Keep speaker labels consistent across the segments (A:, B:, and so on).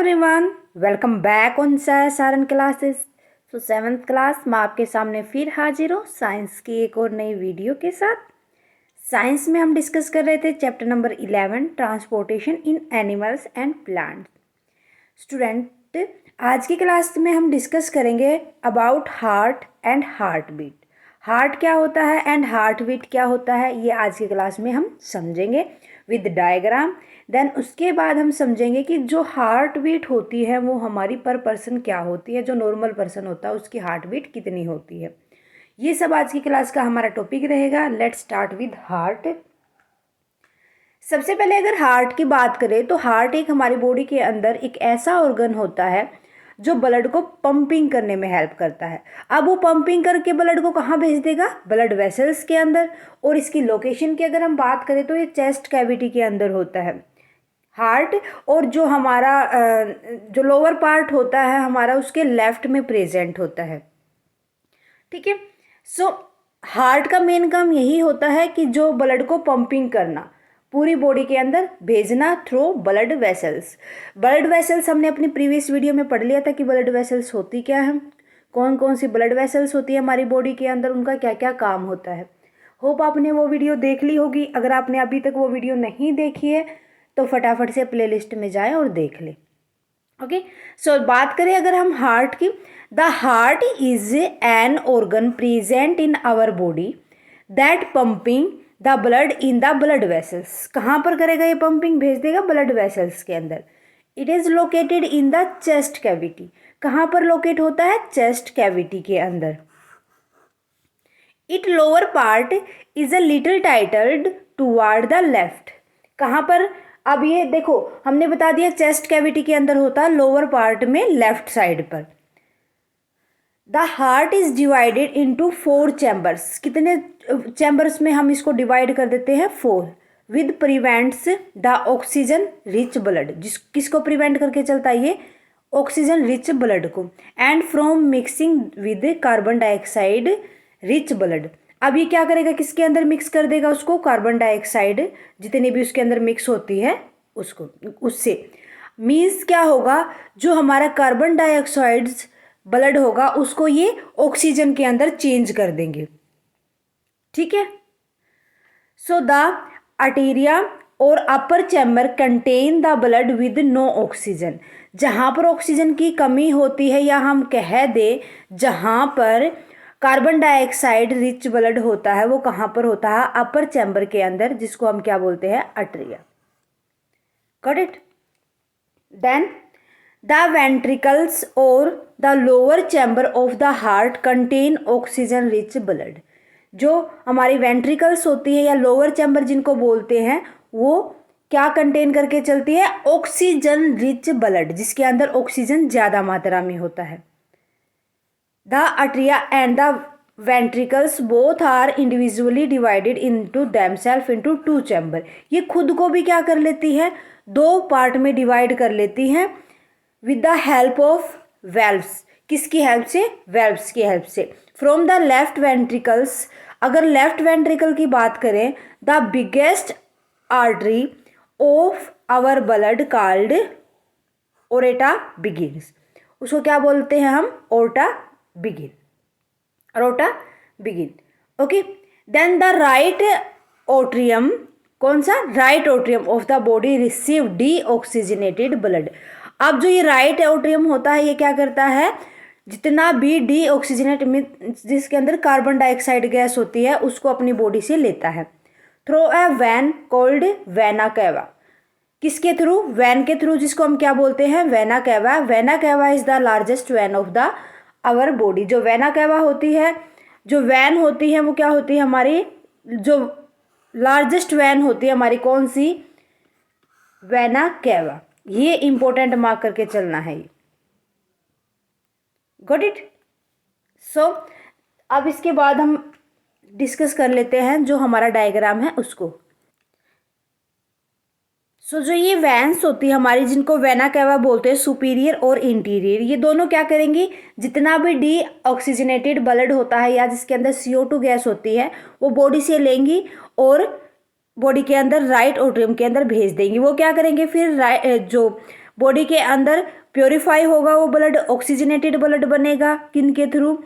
A: Everyone, welcome back on Saran classes. तो 7th class मैं आपके सामने फिर हाजिर हूँ साइंस की एक और नई वीडियो के साथ। साइंस में हम डिस्कस कर रहे थे chapter number 11 transportation in animals and plants. Student, आज की क्लास में हम डिस्कस करेंगे about heart and heartbeat. Heart क्या होता है एंड हार्ट बीट क्या होता है, ये आज की क्लास में हम समझेंगे विद डायग्राम। देन उसके बाद हम समझेंगे कि जो हार्ट बीट होती है वो हमारी पर पर्सन क्या होती है, जो नॉर्मल पर्सन होता है उसकी हार्ट बीट कितनी होती है। ये सब आज की क्लास का हमारा टॉपिक रहेगा। Let's start with heart. सबसे पहले अगर हार्ट की बात करें तो हार्ट एक हमारी बॉडी के अंदर एक ऐसा ऑर्गन होता है जो ब्लड को पंपिंग करने में हेल्प करता है। अब वो पंपिंग करके ब्लड को कहाँ भेज देगा? ब्लड वेसल्स के अंदर। और इसकी लोकेशन की अगर हम बात करें तो ये चेस्ट कैविटी के अंदर होता है हार्ट। और जो हमारा जो लोअर पार्ट होता है हमारा उसके लेफ्ट में प्रेजेंट होता है। ठीक है। सो हार्ट का मेन काम यही होता है कि जो ब्लड को पंपिंग करना, पूरी बॉडी के अंदर भेजना through blood vessels. Blood vessels हमने अपनी प्रीवियस वीडियो में पढ़ लिया था कि ब्लड वेसल्स होती क्या है, कौन कौन सी ब्लड वेसल्स होती है हमारी बॉडी के अंदर, उनका क्या क्या काम होता है। होप आपने वो वीडियो देख ली होगी। अगर आपने अभी तक वो वीडियो नहीं देखी है तो फटाफट से प्लेलिस्ट में जाएं और देख लें। ओके। सो बात करें अगर हम हार्ट की, the heart is an organ present in our body that pumping the blood in the blood vessels. कहाँ पर करेगा ये पंपिंग? भेज देगा ब्लड वेसल्स के अंदर। It is located in the chest cavity. कहाँ पर लोकेट होता है? चेस्ट कैविटी के अंदर। It lower part is a little titled toward the left. कहाँ पर? अब ये देखो, हमने बता दिया चेस्ट कैविटी के अंदर होता है, लोअर पार्ट में लेफ्ट साइड पर। The heart is divided into 4 chambers. कितने चैम्बर्स में हम इसको डिवाइड कर देते हैं? 4। With prevents the oxygen rich blood. किसको प्रिवेंट करके चलता है ये? ऑक्सीजन रिच ब्लड को। And from mixing with carbon dioxide rich blood. अब ये क्या करेगा? किसके अंदर मिक्स कर देगा उसको? कार्बन डाइऑक्साइड जितनी भी उसके अंदर मिक्स होती है उसको, उससे मीन्स क्या होगा, जो हमारा कार्बन डाइऑक्साइड ब्लड होगा उसको ये ऑक्सीजन के अंदर चेंज कर देंगे। ठीक है। सो द आर्टेरिया और upper chamber contain the blood with no oxygen. जहाँ पर ऑक्सीजन की कमी होती है, या हम कह दें जहाँ पर कार्बन डाइऑक्साइड रिच ब्लड होता है, वो कहाँ पर होता है? अपर चैम्बर के अंदर, जिसको हम क्या बोलते हैं? Atria. Got it? Then the ventricles और the lower chamber of the heart contain oxygen rich blood. जो हमारी वेंट्रिकल्स होती है या लोअर चैम्बर जिनको बोलते हैं, वो क्या कंटेन करके चलती है? ऑक्सीजन रिच ब्लड, जिसके अंदर ऑक्सीजन ज़्यादा मात्रा में होता है। The atria and the ventricles both are individually divided into themselves into 2 chamber. ये खुद को भी क्या कर लेती है? 2 पार्ट में डिवाइड कर लेती हैं with the help of valves. किसकी हेल्प से? वेल्व्स की हेल्प से। फ्रॉम द लेफ्ट वेंट्रिकल्स, अगर लेफ्ट वेंट्रिकल की बात करें, the biggest artery of our blood called aorta begins. उसको क्या बोलते हैं हम? Aorta begin, aorta begin. Okay. Then the right atrium, कौन सा? Right atrium of the body receive deoxygenated blood. अब जो ये राइट ओट्रियम होता है ये क्या करता है? जितना भी डी ऑक्सीजनेट में, जिसके अंदर कार्बन डाइऑक्साइड गैस होती है, उसको अपनी बॉडी से लेता है through a vein called vena cava. किसके थ्रू? वैन के थ्रू, जिसको हम क्या बोलते हैं? Vena cava. Vena cava is the largest vein of the our body. जो वेना कैवा होती है, जो वैन होती है, वो क्या होती है? हमारी जो लार्जेस्ट वैन होती है हमारी, कौन सी? Vena cava. ये इंपॉर्टेंट मार्क करके चलना है ये। Got it? सो अब इसके बाद हम डिस्कस कर लेते हैं जो हमारा डायग्राम है उसको। सो जो ये वैन्स होती है हमारी, जिनको वेना कैवा बोलते हैं, सुपीरियर और इंटीरियर, ये दोनों क्या करेंगी? जितना भी डी ऑक्सीजनेटेड ब्लड होता है या जिसके अंदर CO2 गैस होती है, वो बॉडी से लेंगी और बॉडी के अंदर राइट ओट्रियम के अंदर भेज देंगी। वो क्या करेंगे फिर? जो बॉडी के अंदर प्योरीफाई होगा वो ब्लड, ऑक्सीजनेटेड ब्लड बनेगा किन के थ्रू,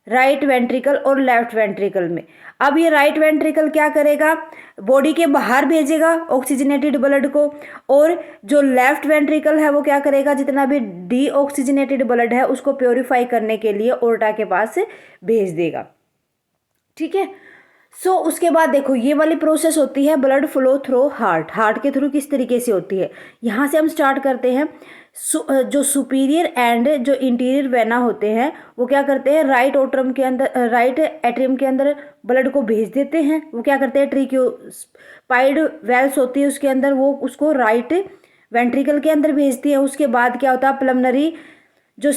A: राइट वेंट्रिकल और लेफ्ट वेंट्रिकल में। अब ये राइट वेंट्रिकल क्या करेगा, बॉडी के बाहर भेजेगा ऑक्सीजनेटेड ब्लड को, और जो लेफ्ट वेंट्रिकल है वो क्या करेगा, जितना भी डीऑक्सीजनेटेड ब्लड है उसको प्योरीफाई करने के लिए ओर्टा के पास भेज देगा। ठीक है। सो उसके बाद देखो ये वाली प्रोसेस होती है blood flow through heart. Heart के थ्रू किस तरीके से होती है, यहाँ से हम स्टार्ट करते हैं। जो सुपीरियर एंड जो इंटीरियर वेना होते हैं वो क्या करते हैं, राइट एट्रियम के अंदर, राइट एट्रियम के अंदर ब्लड को भेज देते हैं। वो क्या करते हैं, ट्रिक्योपाइड वेल्स होती है उसके अंदर, वो उसको राइट वेंट्रिकल के अंदर भेजती है। उसके बाद क्या होता है, पल्मनरी जो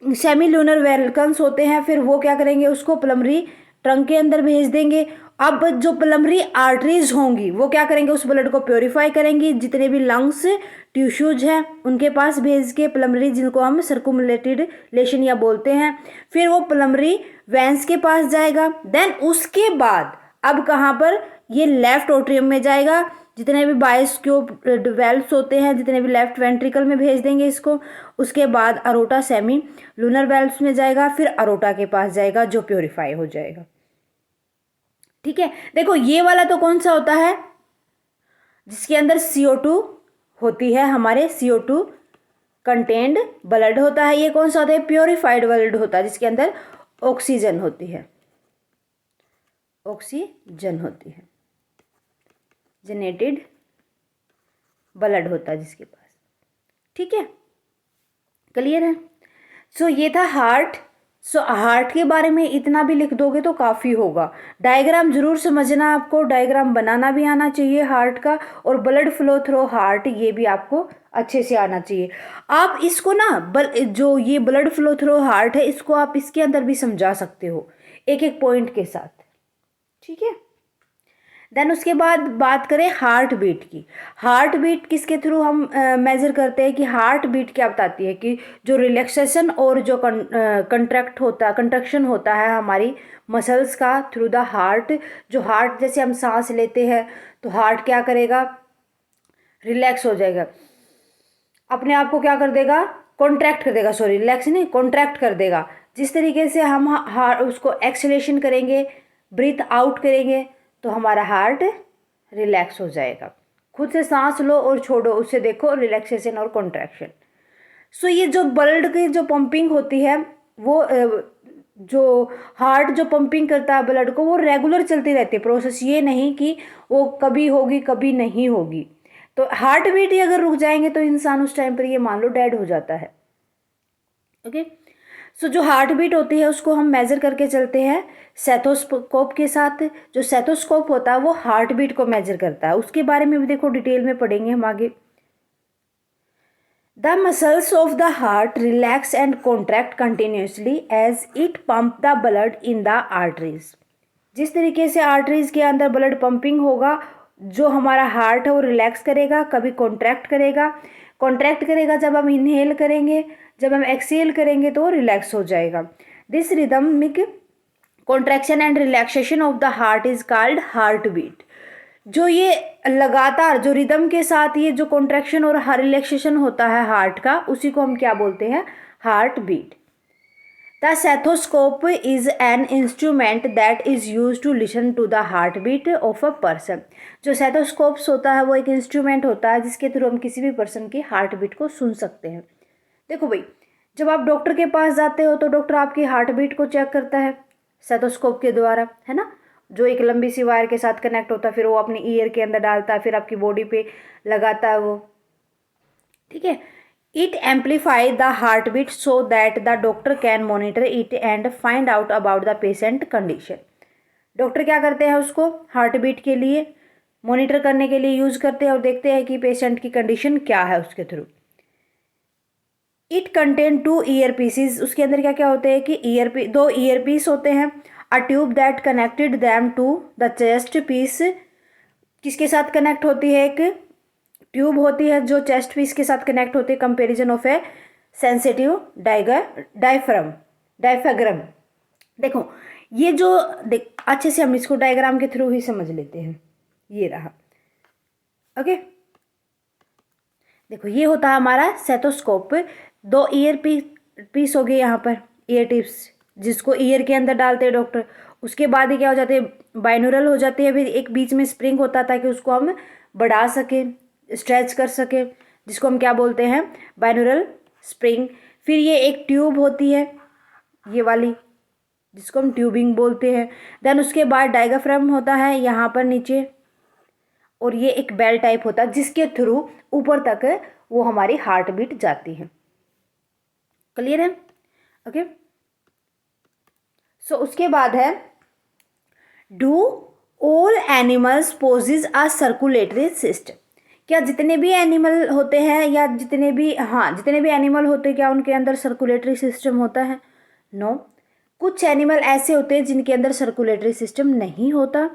A: सेमी लूनर वेलकन्स होते हैं, फिर वो क्या करेंगे, उसको पल्मनरी ट्रंक के अंदर भेज देंगे। अब जो पल्मनरी आर्टरीज होंगी वो क्या करेंगे, उस ब्लड को प्योरीफाई करेंगी, जितने भी लंग्स टिश्यूज हैं उनके पास भेज के पल्मनरी, जिनको हम सर्कुलेटेड लेशन या बोलते हैं, फिर वो पल्मनरी वेंस के पास जाएगा। देन उसके बाद अब कहाँ पर, ये लेफ्ट एट्रियम में जाएगा, जितने भी बायोस्क्यूब वेल्व्स होते हैं, जितने भी लेफ्ट वेंट्रिकल में भेज देंगे इसको। उसके बाद अरोटा सेमी लूनर वेल्व्स में जाएगा, फिर अरोटा के पास जाएगा जो प्योरीफाई हो जाएगा। ठीक है। देखो ये वाला तो कौन सा होता है, जिसके अंदर CO2 होती है, हमारे CO2 कंटेंड ब्लड होता है। ये कौन सा होता है, प्योरीफाइड ब्लड होता है, जिसके अंदर ऑक्सीजन होती है, ऑक्सीजन होती है, जेनेटेड ब्लड होता है जिसके पास। ठीक है, क्लियर है। सो ये था हार्ट। सो हार्ट के बारे में इतना भी लिख दोगे तो काफ़ी होगा। डायग्राम जरूर समझना, आपको डायग्राम बनाना भी आना चाहिए हार्ट का, और ब्लड फ्लो थ्रू हार्ट ये भी आपको अच्छे से आना चाहिए। आप इसको ना जो ये ब्लड फ्लो थ्रू हार्ट है इसको आप इसके अंदर भी समझा सकते हो एक एक पॉइंट के साथ। ठीक है। देन उसके बाद बात करें हार्ट बीट की। हार्ट बीट किसके थ्रू हम मेज़र करते हैं, कि हार्ट बीट क्या बताती है कि जो रिलैक्सेशन और जो कंट्रक्शन होता है हमारी मसल्स का थ्रू द हार्ट। जो हार्ट जैसे हम सांस लेते हैं तो हार्ट क्या करेगा, रिलैक्स हो जाएगा, अपने आप को क्या कर देगा, कॉन्ट्रैक्ट कर देगा, सॉरी रिलैक्स नहीं, कॉन्ट्रैक्ट कर देगा। जिस तरीके से हम उसको एक्सलेशन करेंगे, ब्रीथ आउट करेंगे, तो हमारा हार्ट रिलैक्स हो जाएगा। खुद से सांस लो और छोड़ो, उससे देखो रिलैक्सेशन और कॉन्ट्रैक्शन। सो ये जो ब्लड की जो पंपिंग होती है वो जो हार्ट जो पंपिंग करता है ब्लड को, वो रेगुलर चलती रहती है प्रोसेस, ये नहीं कि वो कभी होगी कभी नहीं होगी। तो हार्ट बीट ही अगर रुक जाएंगे तो इंसान उस टाइम पर ये मान लो डेड हो जाता है। ओके। सो जो हार्ट बीट होती है उसको हम मेज़र करके चलते हैं स्टेथोस्कोप के साथ। जो स्टेथोस्कोप होता है वो हार्ट बीट को मेज़र करता है, उसके बारे में भी देखो डिटेल में पढ़ेंगे हम आगे। The muscles of the heart relax and contract continuously as it pump the blood in the arteries. जिस तरीके से आर्टरीज के अंदर ब्लड पंपिंग होगा, जो हमारा हार्ट है वो रिलैक्स करेगा, कभी कॉन्ट्रैक्ट करेगा। कॉन्ट्रैक्ट करेगा जब हम इनहेल करेंगे, जब हम एक्सहेल करेंगे तो रिलैक्स हो जाएगा। This rhythmic contraction and relaxation of the heart is called heart beat. जो ये लगातार जो रिदम के साथ ये जो कॉन्ट्रैक्शन और रिलैक्सेशन होता है हार्ट का, उसी को हम क्या बोलते हैं, heart beat. The stethoscope is an instrument that is use to listen to the heart beat of a person. जो स्टेथोस्कोप्स होता है वो एक इंस्ट्रूमेंट होता है जिसके थ्रू हम किसी भी पर्सन की हार्ट बीट को सुन सकते हैं। देखो भाई, जब आप डॉक्टर के पास जाते हो तो डॉक्टर आपकी हार्ट बीट को चेक करता है स्टेथोस्कोप के द्वारा, है ना, जो एक लंबी सी वायर के साथ कनेक्ट होता है, फिर वो अपने ईयर के अंदर डालता है, फिर आपकी बॉडी पे लगाता है वो। ठीक है। It amplify the heart beat so that the doctor can monitor it and find out about the patient condition. Doctor क्या करते हैं, उसको हार्ट बीट के लिए मॉनिटर करने के लिए यूज करते हैं और देखते हैं कि पेशेंट की कंडीशन क्या है उसके through. It contain 2 ear pieces. उसके अंदर क्या क्या होते हैं कि दो ईयर पीस होते हैं। A tube that connected them to the chest piece. किसके साथ कनेक्ट होती है, एक ट्यूब होती है जो चेस्ट पीस के साथ कनेक्ट होती है। Comparison of A sensitive diaphragm. देखो ये जो अच्छे से हम इसको डायग्राम के थ्रू ही समझ लेते हैं। ये रहा। ओके। देखो ये होता है हमारा स्टेथोस्कोप। दो ईयर पीस हो गए यहाँ पर, ईयर टिप्स, जिसको ईयर के अंदर डालते हैं डॉक्टर। उसके बाद ही क्या हो जाते हैं, बाइनोरल हो जाती है। फिर एक बीच में स्प्रिंग होता है ताकि उसको हम बढ़ा सकें, स्ट्रेच कर सकें, जिसको हम क्या बोलते हैं, बाइनोरल स्प्रिंग। फिर ये एक ट्यूब होती है, ये वाली, जिसको हम ट्यूबिंग बोलते हैं। देन उसके बाद डायगाफ्राम होता है यहाँ पर नीचे, और ये एक बेल टाइप होता है जिसके थ्रू ऊपर तक वो हमारी हार्ट बीट जाती है। क्लियर है? ओके। सो उसके बाद है, do all animals possess a circulatory system. क्या जितने भी एनिमल होते हैं, या जितने भी एनिमल होते हैं, क्या उनके अंदर सर्कुलेटरी सिस्टम होता है? नो। कुछ एनिमल ऐसे होते हैं जिनके अंदर सर्कुलेटरी सिस्टम नहीं होता,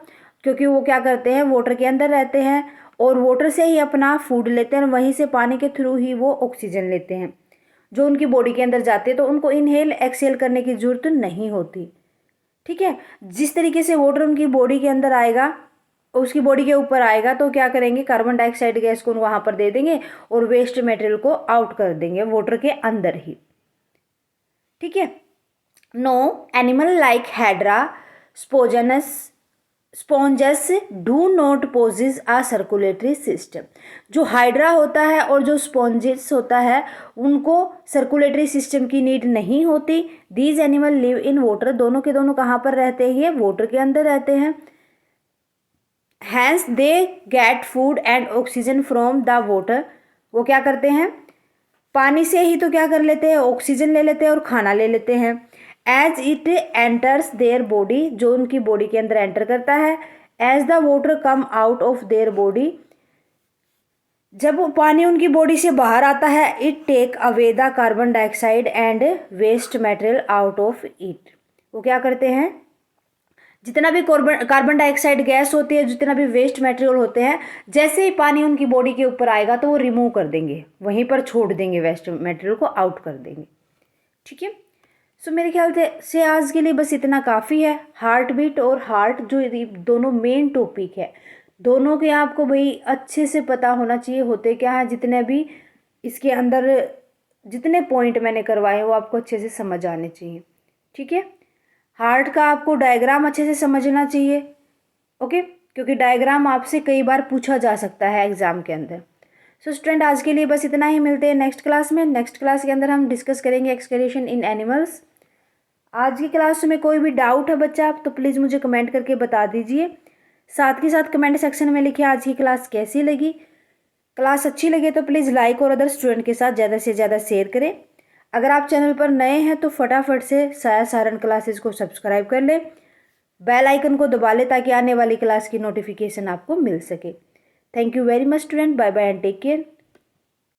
A: क्योंकि वो क्या करते हैं, वाटर के अंदर रहते हैं और वाटर से ही अपना फूड लेते हैं, वहीं से पानी के थ्रू ही वो ऑक्सीजन लेते हैं जो उनकी बॉडी के अंदर जाते हैं, तो उनको इनहेल एक्सहेल करने की जरूरत नहीं होती। ठीक है। जिस तरीके से वाटर उनकी बॉडी के अंदर आएगा, उसकी बॉडी के ऊपर आएगा, तो क्या करेंगे, कार्बन डाइऑक्साइड गैस को वहाँ पर दे देंगे और वेस्ट मटेरियल को आउट कर देंगे वाटर के अंदर ही। ठीक है। No animal like hydra, sponges do not possess a circulatory system. जो हाइड्रा होता है और जो स्पॉन्जेस होता है, उनको सर्कुलेटरी सिस्टम की नीड नहीं होती। These animal live in water, दोनों के दोनों कहाँ पर रहते हैं, ये वाटर के अंदर रहते हैं। Hence they get food and oxygen from the water, वो क्या करते हैं, पानी से ही तो क्या कर लेते हैं, ऑक्सीजन ले लेते हैं और खाना ले लेते हैं। As it enters their body, जो उनकी बॉडी के अंदर एंटर करता है। As the water come out of their body, जब पानी उनकी बॉडी से बाहर आता है, it take away the carbon dioxide and waste material out of it. वो क्या करते हैं, जितना भी कार्बन डाइऑक्साइड गैस होती है, जितना भी वेस्ट मटेरियल होते हैं, जैसे ही पानी उनकी बॉडी के ऊपर आएगा तो वो रिमूव कर देंगे, वहीं पर छोड़ देंगे, वेस्ट मटेरियल को आउट कर देंगे। ठीक है। सो मेरे ख्याल से आज के लिए बस इतना काफ़ी है। हार्ट बीट और हार्ट जो दोनों मेन टॉपिक है, दोनों के आपको भाई अच्छे से पता होना चाहिए होते क्या है। जितने भी इसके अंदर जितने पॉइंट मैंने करवाए वो आपको अच्छे से समझ आने चाहिए। ठीक है। हार्ट का आपको डायग्राम अच्छे से समझना चाहिए, ओके, क्योंकि डायग्राम आपसे कई बार पूछा जा सकता है एग्ज़ाम के अंदर। सो स्टूडेंट आज के लिए बस इतना ही, मिलते हैं नेक्स्ट क्लास में। नेक्स्ट क्लास के अंदर हम डिस्कस करेंगे एक्सक्रीशन इन एनिमल्स। आज की क्लास में कोई भी डाउट है बच्चा आप तो प्लीज़ मुझे कमेंट करके बता दीजिए। साथ के साथ कमेंट सेक्शन में लिखिए आज की क्लास कैसी लगी। क्लास अच्छी लगे तो प्लीज़ लाइक और अदर स्टूडेंट के साथ ज़्यादा से ज़्यादा शेयर करें। अगर आप चैनल पर नए हैं तो फटाफट से साया सारण क्लासेस को सब्सक्राइब कर लें, बेल आइकन को दबा लें ताकि आने वाली क्लास की नोटिफिकेशन आपको मिल सके। Thank you very much student, bye bye and take care.